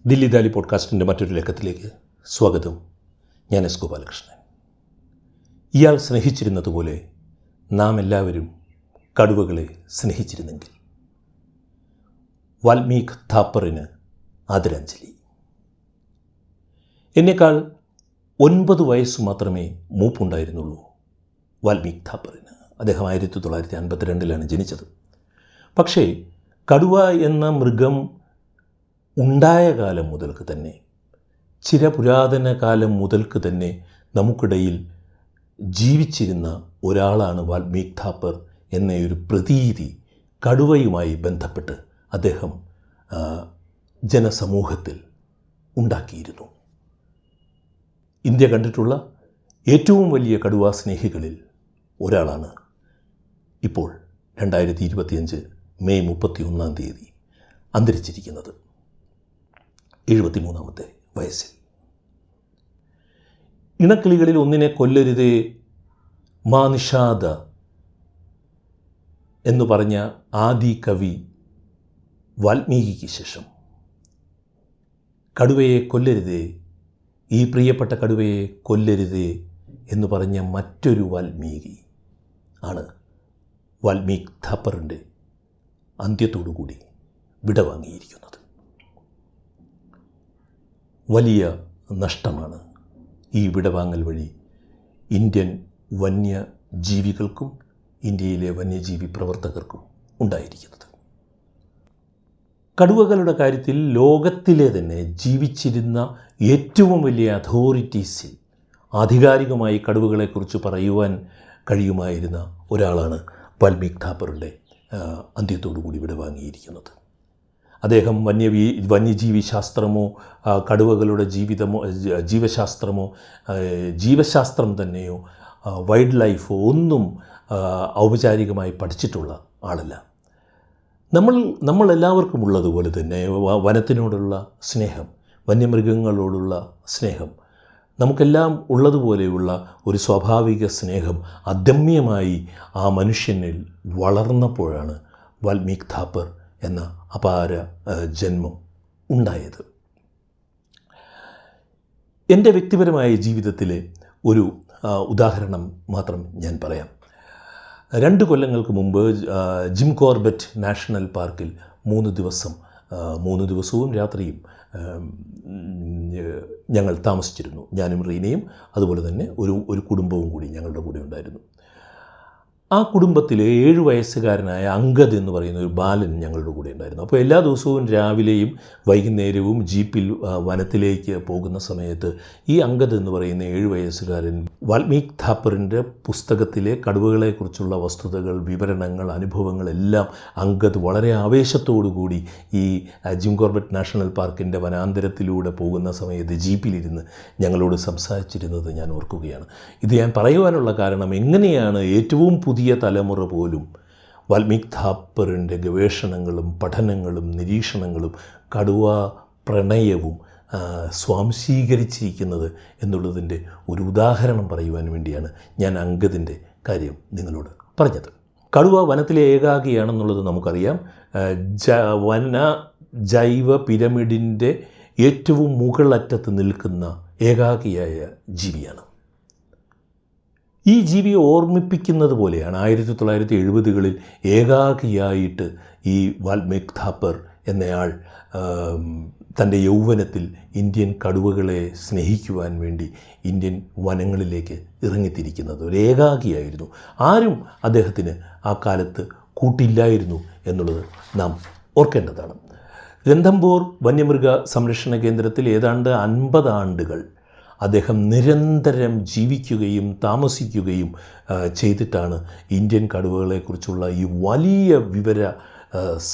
ദില്ലി ദാലി പോഡ്കാസ്റ്റിൻ്റെ മറ്റൊരു ലക്കത്തിലേക്ക് സ്വാഗതം. ഞാൻ എസ് ഗോപാലകൃഷ്ണൻ. ഇയാൾ സ്നേഹിച്ചിരുന്നതുപോലെ നാം എല്ലാവരും കടുവകളെ സ്നേഹിച്ചിരുന്നെങ്കിൽ. വാൽമീക് ഥാപ്പറിന് ആദരാഞ്ജലി. എന്നേക്കാൾ 9 വയസ്സ് മാത്രമേ മൂപ്പുണ്ടായിരുന്നുള്ളൂ വാൽമീക് ഥാപ്പറിന്. അദ്ദേഹം 1952 ജനിച്ചത്. പക്ഷേ കടുവ എന്ന മൃഗം ഉണ്ടായ കാലം മുതൽക്ക് തന്നെ, ചിരപുരാതന കാലം മുതൽക്ക് തന്നെ നമുക്കിടയിൽ ജീവിച്ചിരുന്ന ഒരാളാണ് വാൽമീക് ഥാപ്പർ എന്ന ഒരു പ്രതീതി കടുവയുമായി ബന്ധപ്പെട്ട് അദ്ദേഹം ജനസമൂഹത്തിൽ ഉണ്ടാക്കിയിരുന്നു. ഇന്ത്യ കണ്ടിട്ടുള്ള ഏറ്റവും വലിയ കടുവാ സ്നേഹികളിൽ ഒരാളാണ് ഇപ്പോൾ 2025 മെയ് 31 അന്തരിച്ചിരിക്കുന്നത് 73-ാമത്തെ വയസ്സിൽ. ഇണക്കിളികളിൽ ഒന്നിനെ കൊല്ലരുതേ മാ നിഷാദ എന്നു പറഞ്ഞ ആദി കവി വാൽമീകിക്ക് ശേഷം കടുവയെ കൊല്ലരുതേ, ഈ പ്രിയപ്പെട്ട കടുവയെ കൊല്ലരുതേ എന്ന് പറഞ്ഞ മറ്റൊരു വാൽമീകി ആണ് വാൽമീക് ഥാപ്പറിൻ്റെ അന്ത്യത്തോടുകൂടി വിടവാങ്ങിയിരിക്കുന്നത്. വലിയ നഷ്ടമാണ് ഈ വിടവാങ്ങൽ വഴി ഇന്ത്യൻ വന്യജീവികൾക്കും ഇന്ത്യയിലെ വന്യജീവി പ്രവർത്തകർക്കും ഉണ്ടായിരിക്കുന്നത്. കടുവകളുടെ കാര്യത്തിൽ ലോകത്തിലെ തന്നെ ജീവിച്ചിരുന്ന ഏറ്റവും വലിയ അതോറിറ്റീസിൽ ആധികാരികമായി കടുവകളെക്കുറിച്ച് പറയുവാൻ കഴിയുമായിരുന്ന ഒരാളാണ് വാൽമീക് ഥാപ്പറിൻ്റെ അന്ത്യത്തോടുകൂടി വിടവാങ്ങിയിരിക്കുന്നത്. അദ്ദേഹം വന്യജീവി ശാസ്ത്രമോ കടുവകളുടെ ജീവശാസ്ത്രമോ ജീവശാസ്ത്രം തന്നെയോ വൈൽഡ് ലൈഫോ ഒന്നും ഔപചാരികമായി പഠിച്ചിട്ടുള്ള ആളല്ല. നമ്മളെല്ലാവർക്കും ഉള്ളതുപോലെ തന്നെ വനത്തിനോടുള്ള സ്നേഹം, വന്യമൃഗങ്ങളോടുള്ള സ്നേഹം, നമുക്കെല്ലാം ഉള്ളതുപോലെയുള്ള ഒരു സ്വാഭാവിക സ്നേഹം അദമ്യമായി ആ മനുഷ്യനിൽ വളർന്നപ്പോഴാണ് വാൽമീക് ഥാപ്പർ എന്ന അപാര ജന്മം ഉണ്ടായത്. എൻ്റെ വ്യക്തിപരമായ ജീവിതത്തിലെ ഒരു ഉദാഹരണം മാത്രം ഞാൻ പറയാം. 2 കൊല്ലങ്ങൾക്ക് മുമ്പ് ജിം കോർബറ്റ് നാഷണൽ പാർക്കിൽ 3 ദിവസവും രാത്രിയും ഞങ്ങൾ താമസിച്ചിരുന്നു. ഞാനും റീനയും അതുപോലെ തന്നെ ഒരു കുടുംബവും കൂടി ഞങ്ങളുടെ കൂടെ ഉണ്ടായിരുന്നു. ആ കുടുംബത്തിലെ 7 വയസ്സുകാരനായ അങ്കദ് എന്ന് പറയുന്ന ഒരു ബാലൻ ഞങ്ങളുടെ കൂടെ ഉണ്ടായിരുന്നു. അപ്പോൾ എല്ലാ ദിവസവും രാവിലെയും വൈകുന്നേരവും ജീപ്പിൽ വനത്തിലേക്ക് പോകുന്ന സമയത്ത് ഈ അങ്കദ് എന്ന് പറയുന്ന 7 വയസ്സുകാരൻ വാൽമീക് ഥാപ്പറിൻ്റെ പുസ്തകത്തിലെ കടുവകളെക്കുറിച്ചുള്ള വസ്തുതകൾ, വിവരണങ്ങൾ, അനുഭവങ്ങളെല്ലാം അങ്കദ് വളരെ ആവേശത്തോടുകൂടി ഈ ജിം കോർബറ്റ് നാഷണൽ പാർക്കിൻ്റെ വനാന്തരത്തിലൂടെ പോകുന്ന സമയത്ത് ജീപ്പിലിരുന്ന് ഞങ്ങളോട് സംസാരിച്ചിരുന്നത് ഞാൻ ഓർക്കുകയാണ്. ഇത് ഞാൻ പറയുവാനുള്ള കാരണം, എങ്ങനെയാണ് ഏറ്റവും പുതിയ തലമുറ പോലും വാൽമീക് ഥാപ്പറിൻ്റെ ഗവേഷണങ്ങളും പഠനങ്ങളും നിരീക്ഷണങ്ങളും കടുവ പ്രണയവും സ്വാംശീകരിച്ചിരിക്കുന്നത് എന്നുള്ളതിൻ്റെ ഒരു ഉദാഹരണം പറയുവാൻ വേണ്ടിയാണ് ഞാൻ അങ്കദിൻ്റെ കാര്യം നിങ്ങളോട് പറഞ്ഞത്. കടുവ വനത്തിലെ ഏകാഗിയാണെന്നുള്ളത് നമുക്കറിയാം. വന ജൈവ പിരമിഡിൻ്റെ ഏറ്റവും മുകളറ്റത്ത് നിൽക്കുന്ന ഏകാഗിയായ ജീവിയാണ്. ഈ ജീവിയെ ഓർമ്മിപ്പിക്കുന്നത് പോലെയാണ് 1970-കളിൽ ഏകാഗിയായിട്ട് ഈ വാൽമീക് ഥാപ്പർ എന്നയാൾ തൻ്റെ യൗവനത്തിൽ ഇന്ത്യൻ കടുവകളെ സ്നേഹിക്കുവാൻ വേണ്ടി ഇന്ത്യൻ വനങ്ങളിലേക്ക് ഇറങ്ങിത്തിരിക്കുന്നത്. ഒരു ഏകാഗിയായിരുന്നു. ആരും അദ്ദേഹത്തിന് ആ കാലത്ത് കൂട്ടില്ലായിരുന്നു എന്നുള്ളത് നാം ഓർക്കേണ്ടതാണ്. രൺഥംബോർ വന്യമൃഗ സംരക്ഷണ കേന്ദ്രത്തിൽ ഏതാണ്ട് 50 ആണ്ടുകൾ അദ്ദേഹം നിരന്തരം ജീവിക്കുകയും താമസിക്കുകയും ചെയ്തിട്ടാണ് ഇന്ത്യൻ കടുവകളെക്കുറിച്ചുള്ള ഈ വലിയ വിവര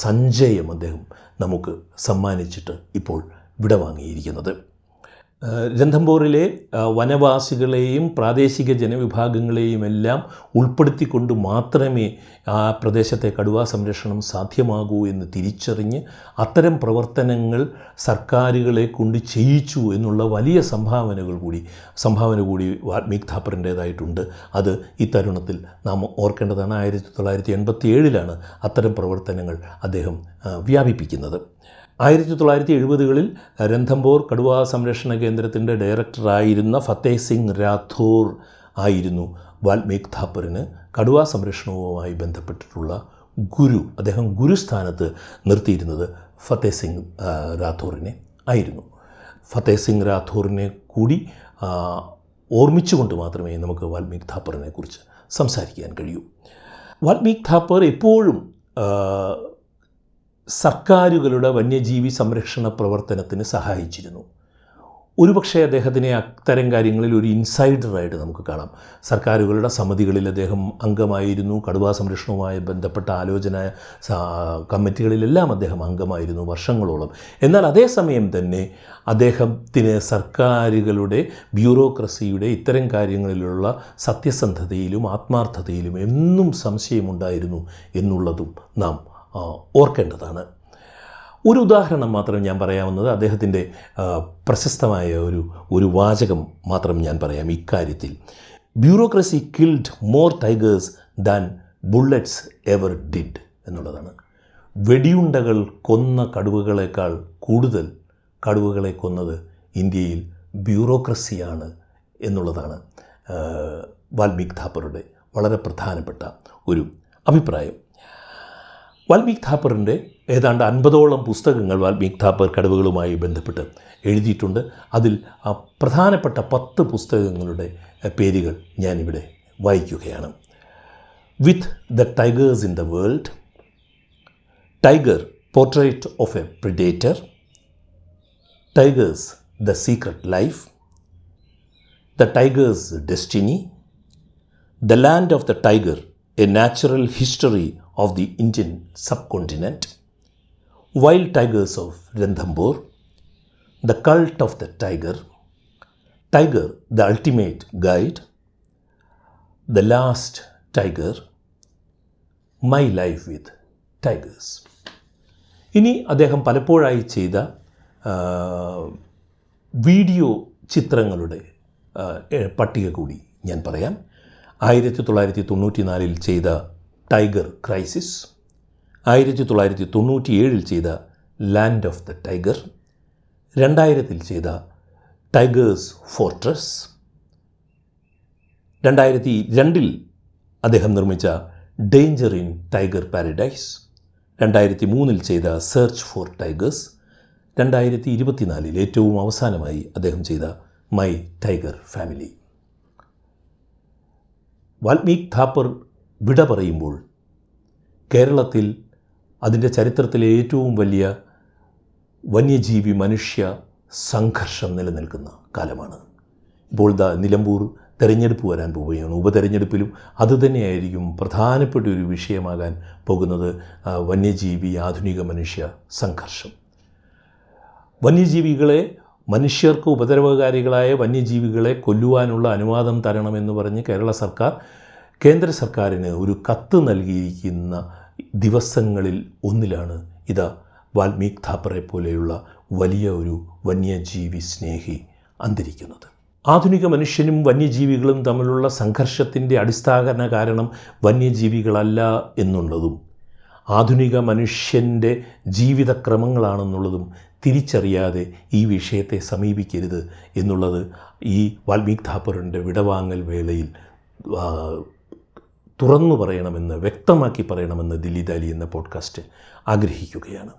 സഞ്ചയം അദ്ദേഹം നമുക്ക് സമ്മാനിച്ചിട്ട് ഇപ്പോൾ വിടവാങ്ങിയിരിക്കുന്നത്. രൺഥംബോറിലെ വനവാസികളെയും പ്രാദേശിക ജനവിഭാഗങ്ങളെയും എല്ലാം ഉൾപ്പെടുത്തിക്കൊണ്ട് മാത്രമേ ആ പ്രദേശത്തെ കടുവാ സംരക്ഷണം സാധ്യമാകൂ എന്ന് തിരിച്ചറിഞ്ഞ് അത്തരം പ്രവർത്തനങ്ങൾ സർക്കാരുകളെ കൊണ്ട് ചെയ്യിച്ചു എന്നുള്ള വലിയ സംഭാവന കൂടി വാൽമീക് ഥാപ്പറിൻ്റേതായിട്ടുണ്ട്. അത് ഈ തരുണത്തിൽ നാം ഓർക്കേണ്ടതാണ്. 1987 അത്തരം പ്രവർത്തനങ്ങൾ അദ്ദേഹം വ്യാപിപ്പിക്കുന്നത്. 1970-കളിൽ രൺഥംബോർ കടുവാ സംരക്ഷണ കേന്ദ്രത്തിൻ്റെ ഡയറക്ടറായിരുന്ന ഫത്തേഹ് സിംഗ് രാഥോർ ആയിരുന്നു വാൽമീക് ഥാപ്പറിന് കടുവാ സംരക്ഷണവുമായി ബന്ധപ്പെട്ടിട്ടുള്ള ഗുരു. അദ്ദേഹം ഗുരുസ്ഥാനത്ത് നിർത്തിയിരുന്നത് ഫത്തേഹ് സിംഗ് രാഥോറിനെ ആയിരുന്നു. ഫത്തേഹ് സിംഗ് രാഥോറിനെ കൂടി ഓർമ്മിച്ചുകൊണ്ട് മാത്രമേ നമുക്ക് വാൽമീക് ഥാപ്പറിനെ കുറിച്ച് സംസാരിക്കാൻ കഴിയൂ. വാൽമീക് ഥാപ്പർ എപ്പോഴും സർക്കാരുകളുടെ വന്യജീവി സംരക്ഷണ പ്രവർത്തനത്തിന് സഹായിച്ചിരുന്നു. ഒരുപക്ഷെ അദ്ദേഹത്തിനെ അത്തരം കാര്യങ്ങളിൽ ഒരു ഇൻസൈഡറായിട്ട് നമുക്ക് കാണാം. സർക്കാരുകളുടെ സമിതികളിൽ അദ്ദേഹം അംഗമായിരുന്നു. കടുവാ സംരക്ഷണവുമായി ബന്ധപ്പെട്ട ആലോചന കമ്മിറ്റികളിലെല്ലാം അദ്ദേഹം അംഗമായിരുന്നു വർഷങ്ങളോളം. എന്നാൽ അതേസമയം തന്നെ അദ്ദേഹത്തിന് സർക്കാരുകളുടെ ബ്യൂറോക്രസിയുടെ ഇത്തരം കാര്യങ്ങളിലുള്ള സത്യസന്ധതയിലും ആത്മാർത്ഥതയിലും എന്നും സംശയമുണ്ടായിരുന്നു എന്നുള്ളതും നാം ഓർക്കേണ്ടതാണ്. ഒരു ഉദാഹരണം മാത്രം ഞാൻ പറയാവുന്നത് അദ്ദേഹത്തിൻ്റെ പ്രശസ്തമായ ഒരു വാചകം മാത്രം ഞാൻ പറയാം ഇക്കാര്യത്തിൽ. Bureaucracy killed more tigers than bullets ever did എന്നുള്ളതാണ്. വെടിയുണ്ടകൾ കൊന്ന കടുവകളേക്കാൾ കൂടുതൽ കടുവകളെ കൊന്നത് ഇന്ത്യയിൽ ബ്യൂറോക്രസിയാണ് എന്നുള്ളതാണ് വാൽമീക് ഥാപ്പറുടെ വളരെ പ്രധാനപ്പെട്ട ഒരു അഭിപ്രായം. വാൽമീക് ഥാപ്പറിൻ്റെ ഏതാണ്ട് 50ഓളം പുസ്തകങ്ങൾ വാൽമീക് ഥാപ്പർ കടുവകളുമായി ബന്ധപ്പെട്ട് എഴുതിയിട്ടുണ്ട്. അതിൽ പ്രധാനപ്പെട്ട 10 പുസ്തകങ്ങളുടെ പേരുകൾ ഞാനിവിടെ വായിക്കുകയാണ്. With the tigers in the world, tiger portrait of A predator, tigers the secret life, the tigers destiny, the land of the tiger, A natural history of the Indian subcontinent, Wild Tigers of Ranthambore, The Cult of the Tiger, Tiger the Ultimate Guide, The Last Tiger, My Life with Tigers. ഇനി അദ്ദേഹം പലപ്പോഴായി ചെയ്ത video ചിത്രങ്ങളുടെ പട്ടിക കൂടി ഞാൻ പറയാം. 1994 ചെയ്ത ടൈഗർ ക്രൈസിസ്, 1997 ചെയ്ത ലാൻഡ് ഓഫ് ദ ടൈഗർ, 2000 ചെയ്ത ടൈഗേഴ്സ് ഫോർട്രസ്, 2002 അദ്ദേഹം നിർമ്മിച്ച ഡേഞ്ചർ ഇൻ ടൈഗർ പാരഡൈസ്, 2003 ചെയ്ത സെർച്ച് ഫോർ ടൈഗേഴ്സ്, 2024 ഏറ്റവും അവസാനമായി അദ്ദേഹം ചെയ്ത മൈ ടൈഗർ ഫാമിലി. വാൽമീക് ഥാപ്പർ വിട പറയുമ്പോൾ കേരളത്തിൽ അതിൻ്റെ ചരിത്രത്തിലെ ഏറ്റവും വലിയ വന്യജീവി മനുഷ്യ സംഘർഷം നിലനിൽക്കുന്ന കാലമാണ്. ഇപ്പോൾ നിലമ്പൂർ തെരഞ്ഞെടുപ്പ് വരാൻ പോവുകയാണ്. ഉപതെരഞ്ഞെടുപ്പിലും അതുതന്നെയായിരിക്കും പ്രധാനപ്പെട്ട ഒരു വിഷയമാകാൻ പോകുന്നത്, വന്യജീവി ആധുനിക മനുഷ്യ സംഘർഷം. വന്യജീവികളെ, മനുഷ്യർക്ക് ഉപദ്രവകാരികളായ വന്യജീവികളെ കൊല്ലുവാനുള്ള അനുവാദം തരണമെന്ന് പറഞ്ഞ് കേരള സർക്കാർ കേന്ദ്ര സർക്കാരിന് ഒരു കത്ത് നൽകിയിരിക്കുന്ന ദിവസങ്ങളിൽ ഒന്നിലാണ് ഇതാ വാൽമീക് ഥാപ്പറെ പോലെയുള്ള വലിയ ഒരു വന്യജീവി സ്നേഹി അന്തരിക്കുന്നത്. ആധുനിക മനുഷ്യനും വന്യജീവികളും തമ്മിലുള്ള സംഘർഷത്തിൻ്റെ അടിസ്ഥാന കാരണം വന്യജീവികളല്ല എന്നുള്ളതും ആധുനിക മനുഷ്യൻ്റെ ജീവിതക്രമങ്ങളാണെന്നുള്ളതും തിരിച്ചറിയാതെ ഈ വിഷയത്തെ സമീപിക്കരുത് എന്നുള്ളത് ഈ വാൽമീക് ഥാപ്പറിൻ്റെ വിടവാങ്ങൽ വേളയിൽ തുറന്നു പറയണമെന്ന്, വ്യക്തമാക്കി പറയണമെന്ന് ദില്ലി ദാലി എന്ന പോഡ്കാസ്റ്റ് ആഗ്രഹിക്കുകയാണ്.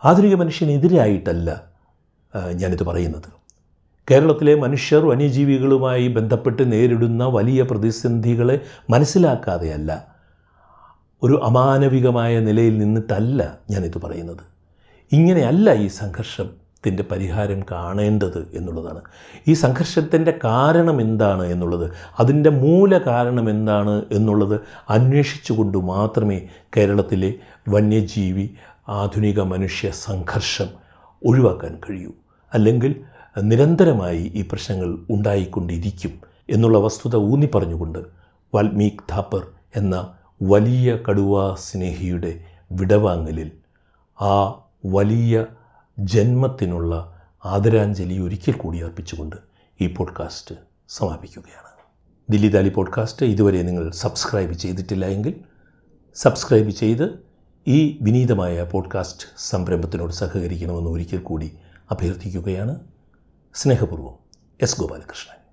ആധുനിക മനുഷ്യനെതിരായിട്ടല്ല ഞാനിത് പറയുന്നത്. കേരളത്തിലെ മനുഷ്യർ വന്യജീവികളുമായി ബന്ധപ്പെട്ട് നേരിടുന്ന വലിയ പ്രതിസന്ധികളെ മനസ്സിലാക്കാതെയല്ല, ഒരു അമാനവികമായ നിലയിൽ നിന്നിട്ടല്ല ഞാനിത് പറയുന്നത്. ഇങ്ങനെയല്ല ഈ സംഘർഷത്തിൻ്റെ പരിഹാരം കാണേണ്ടത് എന്നുള്ളതാണ്. ഈ സംഘർഷത്തിൻ്റെ കാരണം എന്താണ് എന്നുള്ളത്, അതിൻ്റെ മൂല കാരണം എന്താണ് എന്നുള്ളത് അന്വേഷിച്ചുകൊണ്ട് മാത്രമേ കേരളത്തിലെ വന്യജീവി ആധുനിക മനുഷ്യ സംഘർഷം ഒഴിവാക്കാൻ കഴിയൂ. അല്ലെങ്കിൽ നിരന്തരമായി ഈ പ്രശ്നങ്ങൾ ഉണ്ടായിക്കൊണ്ടിരിക്കും എന്നുള്ള വസ്തുത ഊന്നിപ്പറഞ്ഞുകൊണ്ട് വാൽമീക് ഥാപ്പർ എന്ന വലിയ കടുവാ സ്നേഹിയുടെ വിടവാങ്ങലിൽ ആ വലിയ ജന്മത്തിനുള്ള ആദരാഞ്ജലി ഒരിക്കൽ കൂടി അർപ്പിച്ചുകൊണ്ട് ഈ പോഡ്കാസ്റ്റ് സമാപിക്കുകയാണ്. ദില്ലി ദാലി പോഡ്കാസ്റ്റ് ഇതുവരെ നിങ്ങൾ സബ്സ്ക്രൈബ് ചെയ്തിട്ടില്ല എങ്കിൽ സബ്സ്ക്രൈബ് ചെയ്ത് ഈ വിനീതമായ പോഡ്കാസ്റ്റ് സംരംഭത്തിനോട് സഹകരിക്കണമെന്ന് ഒരിക്കൽ കൂടി അഭ്യർത്ഥിക്കുകയാണ്. സ്നേഹപൂർവ്വം, എസ്. ഗോപാലകൃഷ്ണൻ.